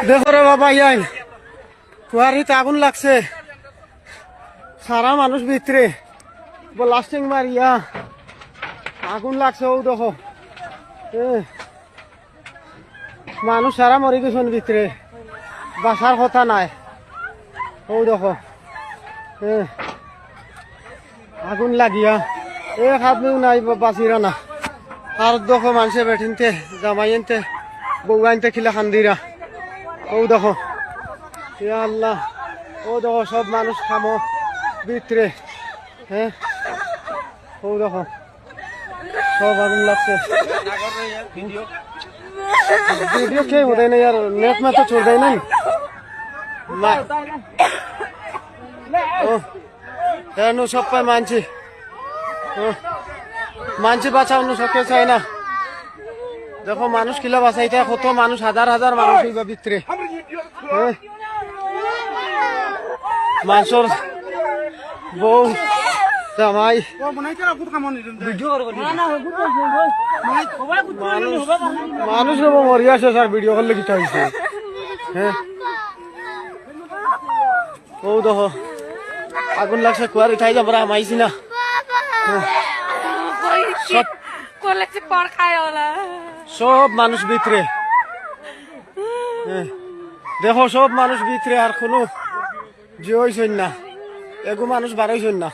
দেখো রে বাবা ইয়াই কুয়ারিতে আগুন লাগছে সারা মানুষ ভিতরে ব্লাস্টিং মারিয়া আগুন লাগছে ও দেখো মানুষ সারা মরে গেছেন ভিতরে বাসার কথা নাই ও দেখো আগুন লাগিয়া এক আদমিও নাই বাঁচিরা না আর দেখো মানুষে বেঠিনতে জামাইনতে বউআইনতে খিলা খান্দিরা ও দেখো ইয়া আল্লাহ ও দেখো সব মানুষ খামো ভিতরে ও দেখো সব আগুন লাগছে वीडियो क्या होता है ना यार नेट में तो छोड़ देना नु सब पे मानसी বাঁচাও नु सके चाहे ना देखो मानुष किला বাঁচাইতে কত মানুষ হাজার হাজার মানুষ হইবা ভিতরে মানুষের বউ জামাই মানুষ মরি আছে স্যার ভিডিও করলে কিটা হয়েছে ও দেখো আগুন লাগছে কুয়ারি খাই যাবো আমাইছি না সব মানুষ ভিতরে দেখো সব মানুষ ভিতরে আর কোনো যে হয়েছেন না এগো মানুষ বাড়াইছেন না